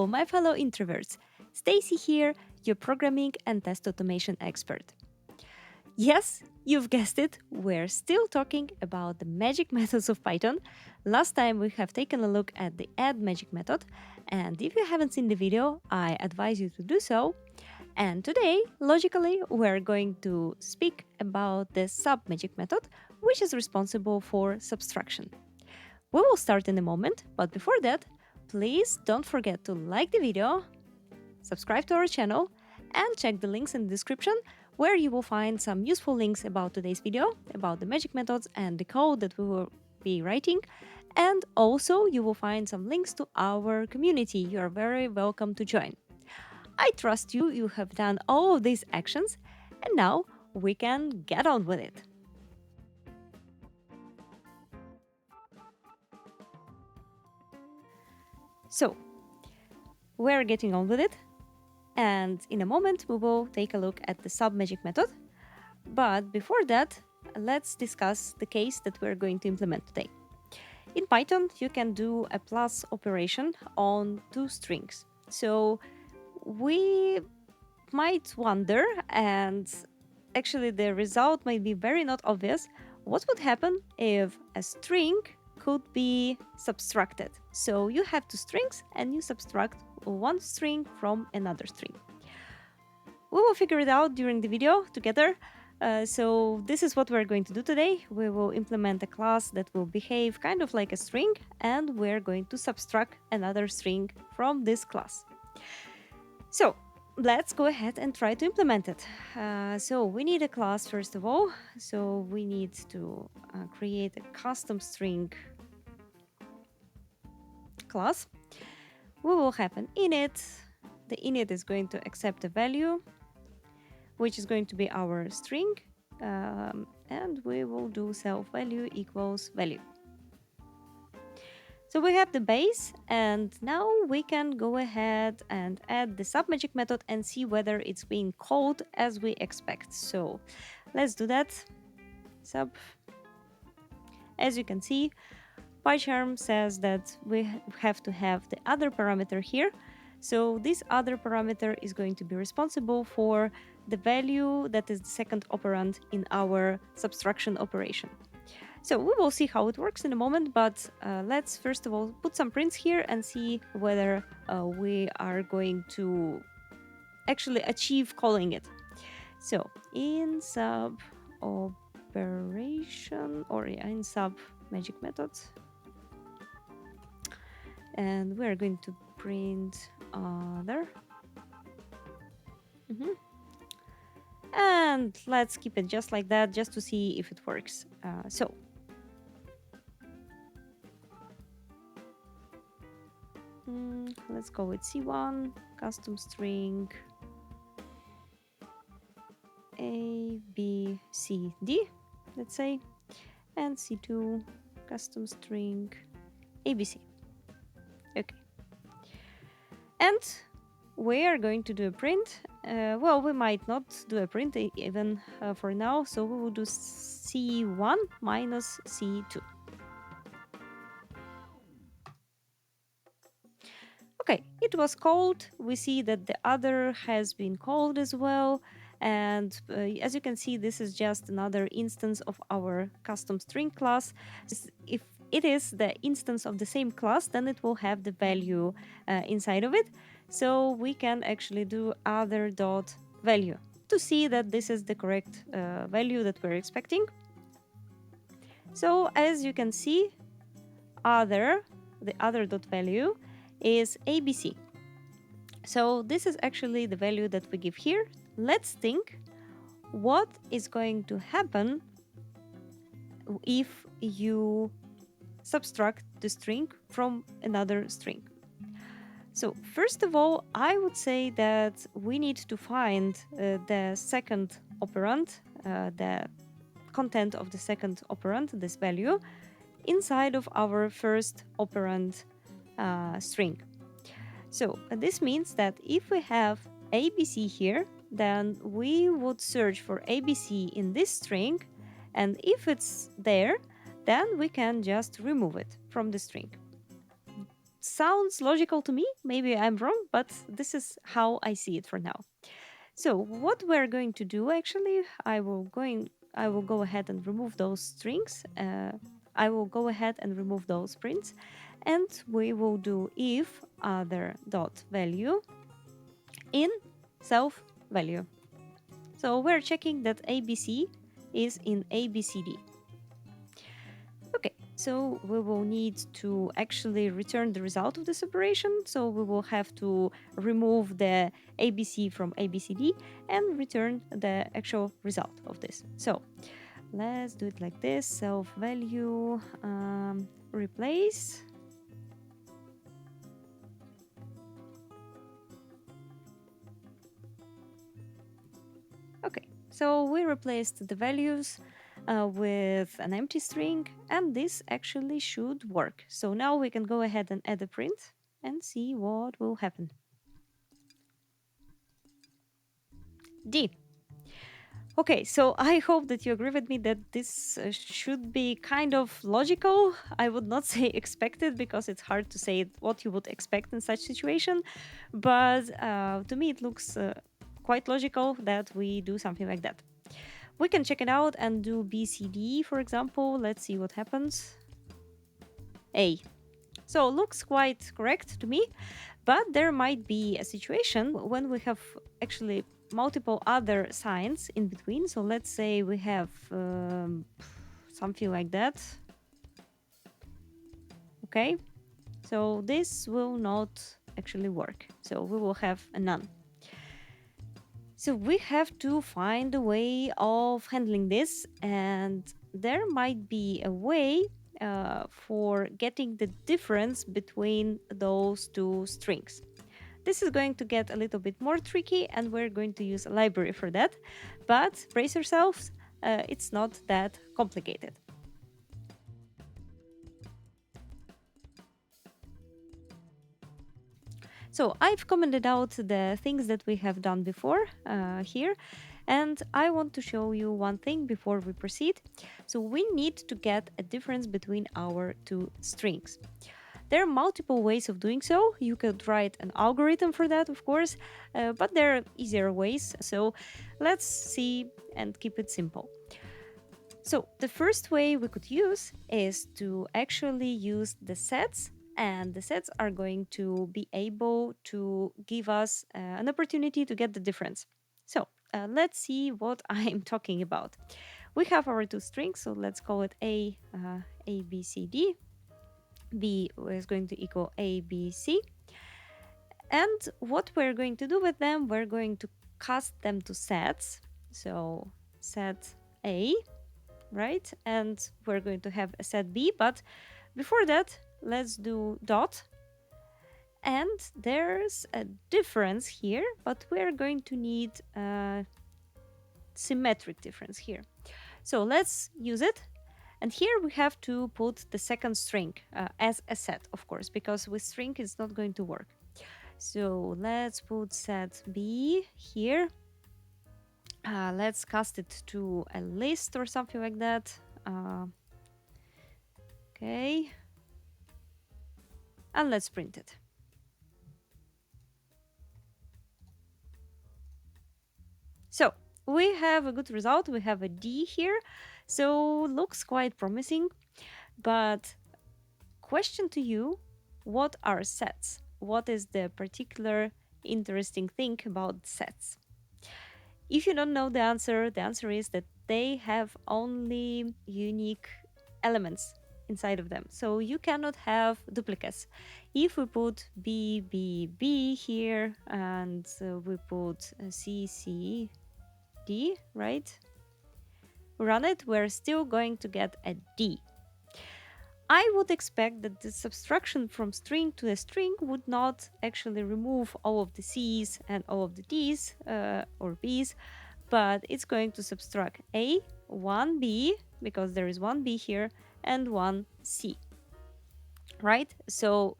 Hello, my fellow introverts. Stacy here, your programming and test automation expert. Yes, you've guessed it, we're still talking about the magic methods of Python. Last time we have taken a look at the add magic method, and if you haven't seen the video, I advise you to do so. And today, logically, we're going to speak about the sub magic method, which is responsible for subtraction. We will start in a moment, but before that, please don't forget to like the video, subscribe to our channel, and check the links in the description where you will find some useful links about today's video, about the magic methods and the code that we will be writing. And also you will find some links to our community. You are very welcome to join. I trust you have done all of these actions, and now we can get on with it. So, we're getting on with it, and in a moment we will take a look at the sub-magic method. But before that, let's discuss the case that we're going to implement today. In Python, you can do a plus operation on two strings. So we might wonder, and actually the result might be very not obvious, what would happen if a string could be subtracted. So you have two strings and you subtract one string from another string. We will figure it out during the video together. So this is what we're going to do today. We will implement a class that will behave kind of like a string, and we're going to subtract another string from this class. So let's go ahead and try to implement it. So we need a class first of all. So we need to create a custom string class. We will have an init. The init is going to accept a value, which is going to be our string, and we will do self value equals value. So we have the base, and now we can go ahead and add the submagic method and see whether it's being called as we expect. So let's do that. Sub. As you can see, PyCharm says that we have to have the other parameter here. So this other parameter is going to be responsible for the value that is the second operand in our subtraction operation. So we will see how it works in a moment, but let's first of all put some prints here and see whether we are going to actually achieve calling it. So in sub operation, or in sub magic method, and we're going to print other. And let's keep it just like that, just to see if it works. So let's go with C1, custom string A, B, C, D, let's say, and C2, custom string ABC. Okay. And we are going to do a print. Well, we might not do a print even for now, so we will do C1 minus C2. Okay, it was called. We see that the other has been called as well. And as you can see, this is just another instance of our custom string class. If it is the instance of the same class, then it will have the value inside of it. So we can actually do other dot value to see that this is the correct value that we're expecting. So as you can see, the other dot value is ABC. So this is actually the value that we give here. Let's think what is going to happen if you subtract the string from another string. So first of all, I would say that we need to find the second operand, the content of the second operand, this value, inside of our first operand string. So this means that if we have ABC here, then we would search for ABC in this string, and if it's there, then we can just remove it from the string. sounds logical to me. Maybe I'm wrong, but this is how I see it for now. So what we're going to do actually, I will go ahead and remove those strings. I will go ahead and remove those prints, and we will do if other dot value in self value. So we're checking that ABC is in ABCD. Okay, so we will need to actually return the result of this operation. So we will have to remove the ABC from ABCD and return the actual result of this. So let's do it like this: self value replace. Okay, so we replaced the values with an empty string, and this actually should work. So now we can go ahead and add a print and see what will happen. D. Okay, so I hope that you agree with me that this should be kind of logical. I would not say expected because it's hard to say what you would expect in such situation, but to me it looks quite logical that we do something like that. We can check it out and do BCD, for example. Let's see what happens. A. So looks quite correct to me, but there might be a situation when we have actually multiple other signs in between. So let's say we have something like that. Okay, so this will not actually work. So we will have a none. So we have to find a way of handling this, and there might be a way for getting the difference between those two strings. This is going to get a little bit more tricky, and we're going to use a library for that, but brace yourselves, it's not that complicated. So I've commented out the things that we have done before here, and I want to show you one thing before we proceed. So we need to get a difference between our two strings. There are multiple ways of doing so. You could write an algorithm for that, of course, but there are easier ways. So let's see and keep it simple. So the first way we could use is to actually use the sets, and the sets are going to be able to give us an opportunity to get the difference. So let's see what I'm talking about. We have our two strings, so let's call it A, B, C, D. B is going to equal A, B, C. And what we're going to do with them, we're going to cast them to sets. So set A, right? And we're going to have a set B, but before that, let's do dot. And there's a difference here, but we're going to need a symmetric difference here. So let's use it. And here we have to put the second string as a set, of course, because with string it's not going to work. So let's put set B here. Let's cast it to a list or something like that. Okay. And let's print it. So we have a good result. We have a D here. So looks quite promising. But question to you, what are sets? What is the particular interesting thing about sets? If you don't know the answer is that they have only unique elements inside of them. So you cannot have duplicates. If we put B, B, B here and we put C, C, D, right? Run it, we're still going to get a D. I would expect that the subtraction from string to a string would not actually remove all of the C's and all of the D's or B's, but it's going to subtract A, one B, because there is one B here, and one C, right? So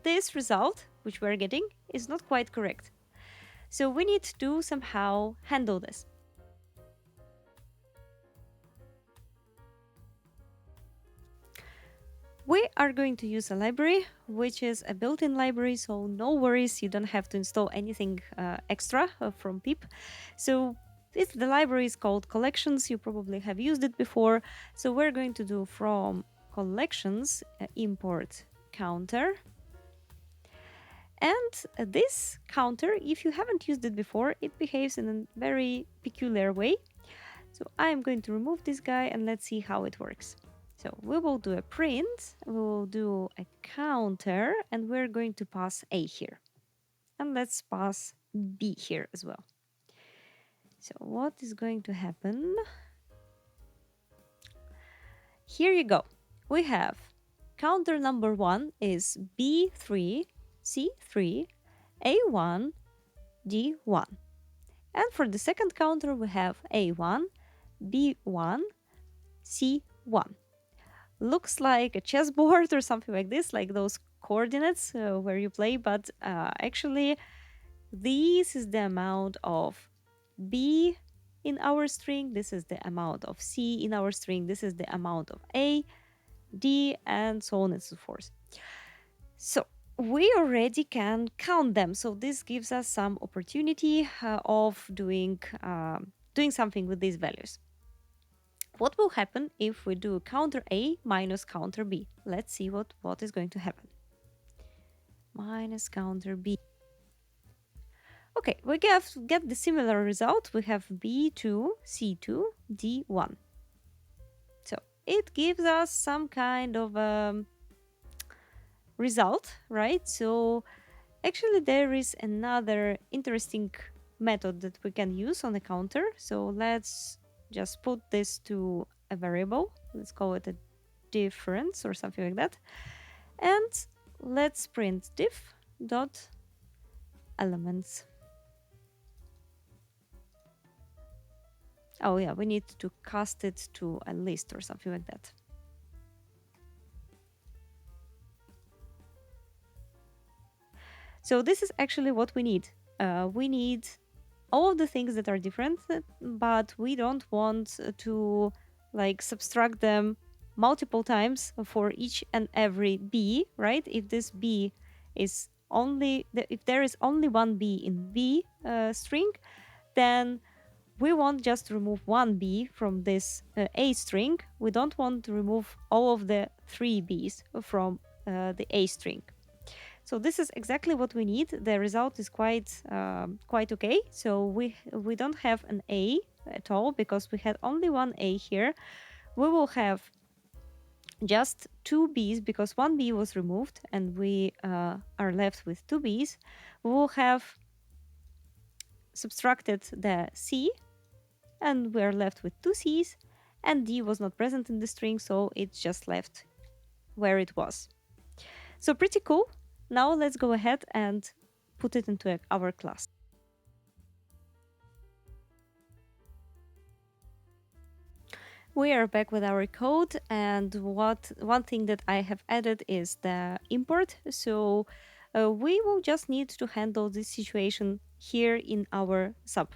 this result, which we're getting, is not quite correct. So we need to somehow handle this. We are going to use a library, which is a built-in library, so no worries, you don't have to install anything extra from pip. So the library is called collections, you probably have used it before. So we're going to do from collections import counter. And this counter, if you haven't used it before, it behaves in a very peculiar way. So I'm going to remove this guy and let's see how it works. So we will do a print, we will do a counter, and we're going to pass A here. And let's pass B here as well. So what is going to happen? Here you go. We have counter number 1 is B3, C3, A1, D1. And for the second counter, we have A1, B1, C1. Looks like a chessboard or something like this, like those coordinates where you play, but actually this is the amount of B in our string, this is the amount of C in our string, this is the amount of A, D, and so on and so forth. So we already can count them, so this gives us some opportunity of doing something with these values. What will happen if we do counter A minus counter B? Let's see what is going to happen. Minus counter B. Okay, we get the similar result. We have B2, C2, D1. So it gives us some kind of result, right? So actually there is another interesting method that we can use on a counter. So let's just put this to a variable. Let's call it a difference or something like that. And let's print diff dot elements. Oh yeah, we need to cast it to a list or something like that. So this is actually what we need. We need all of the things that are different, but we don't want to like subtract them multiple times for each and every B, right? If this B is if there is only one B in B string, then we won't just remove one B from this A string. We don't want to remove all of the 3 Bs from the A string. So this is exactly what we need. The result is quite okay. So we don't have an A at all because we had only one A here. We will have just 2 Bs because one B was removed and we are left with 2 Bs. We will have subtracted the C and we're left with 2 Cs, and D was not present in the string, so it's just left where it was. So pretty cool. Now let's go ahead and put it into our class. We are back with our code, and one thing that I have added is the import. So we will just need to handle this situation here in our sub.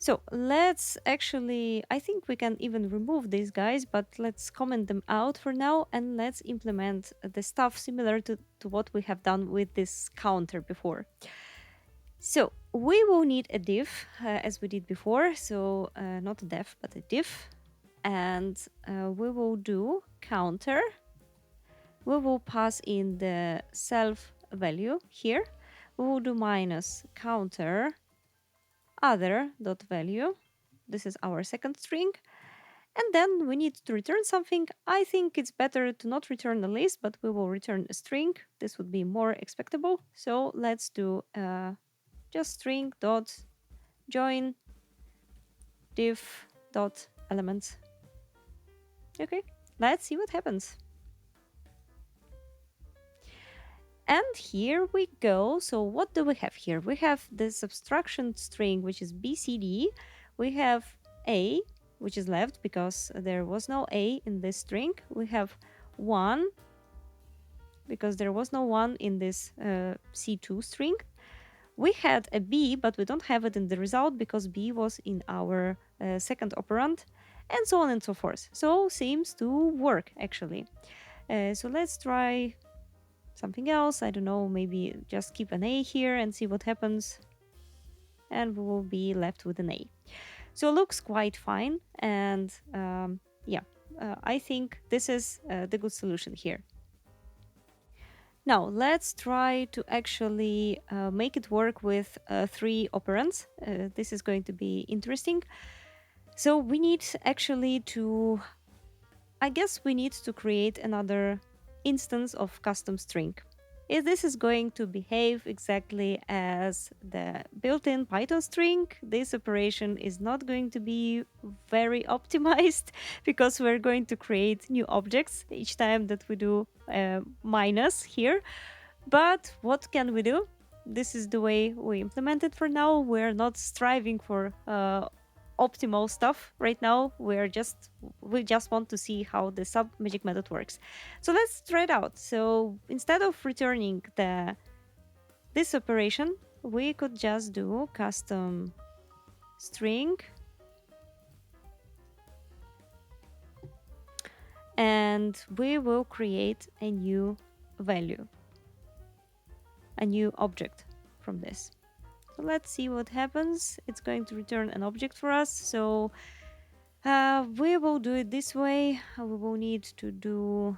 So let's actually, I think we can even remove these guys, but let's comment them out for now and let's implement the stuff similar to what we have done with this counter before. So we will need a diff as we did before. So not a def, but a diff. And we will do counter. We will pass in the self value here. We will do minus counter other dot value. This is our second string. And then we need to return something. I think it's better to not return a list, but we will return a string. This would be more expectable. So let's do just string dot join diff dot elements. Okay, let's see what happens. And here we go. So what do we have here? We have the subtraction string, which is BCD. We have A, which is left because there was no A in this string. We have 1, because there was no 1 in this C2 string. We had a B, but we don't have it in the result because B was in our second operand, and so on and so forth. So seems to work, actually. So let's try something else. I don't know, maybe just keep an A here and see what happens. And we will be left with an A. So it looks quite fine. And yeah, I think this is the good solution here. Now let's try to actually make it work with 3 operands. This is going to be interesting. So we need actually to, I guess we need to create another instance of custom string. If this is going to behave exactly as the built-in Python string, this operation is not going to be very optimized because we're going to create new objects each time that we do minus here. But what can we do? This is the way we implement it for now. We're not striving for optimal stuff right now. We just want to see how the sub magic method works. So let's try it out. So instead of returning this operation, we could just do custom string and we will create a new value, a new object from this. So let's see what happens. It's going to return an object for us. So we will do it this way. We will need to do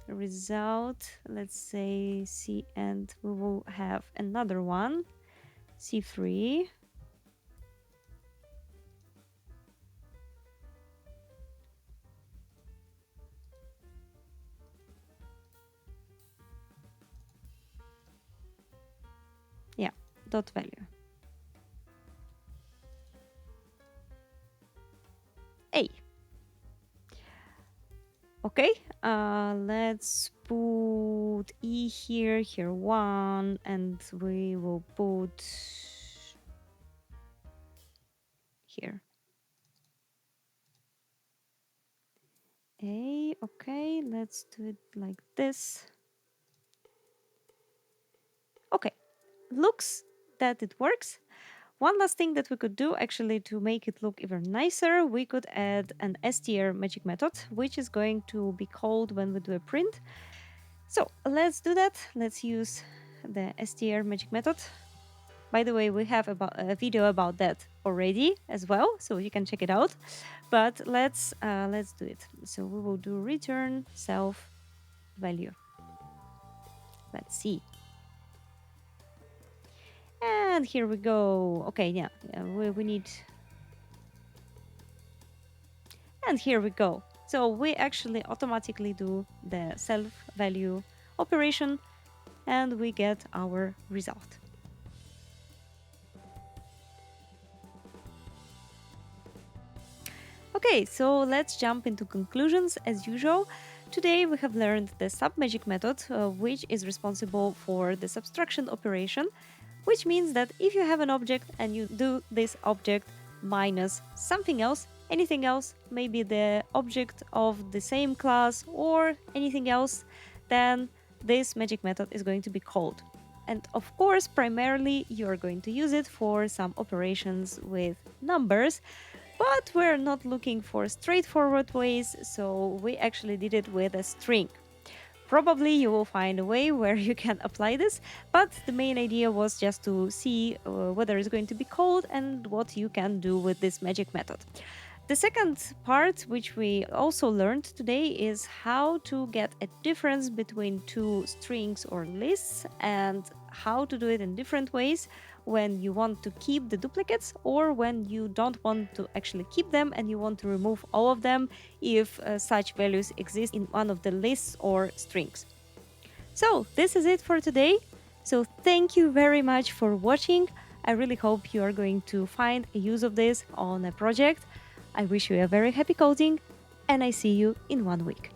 result, let's say C, and we will have another one, C3. Yeah, dot value. A. Okay, let's put E here, here 1, and we will put here A. Okay, let's do it like this. Okay, looks that it works. One last thing that we could do actually to make it look even nicer, we could add an str magic method, which is going to be called when we do a print. So let's do that. Let's use the str magic method. By the way, we have a video about that already as well, so you can check it out. But let's do it. So we will do return self value. Let's see. And here we go. Okay, yeah, we need. And here we go. So we actually automatically do the self value operation and we get our result. Okay, so let's jump into conclusions as usual. Today we have learned the submagic method, which is responsible for the subtraction operation, which means that if you have an object and you do this object minus something else, anything else, maybe the object of the same class or anything else, then this magic method is going to be called. And of course, primarily you're going to use it for some operations with numbers, but we're not looking for straightforward ways, so we actually did it with a string. Probably you will find a way where you can apply this, but the main idea was just to see whether it's going to be called and what you can do with this magic method. The second part, which we also learned today, is how to get a difference between two strings or lists and how to do it in different ways when you want to keep the duplicates or when you don't want to actually keep them and you want to remove all of them if such values exist in one of the lists or strings. So this is it for today. So thank you very much for watching. I really hope you are going to find a use of this on a project. I wish you a very happy coding and I see you in 1 week.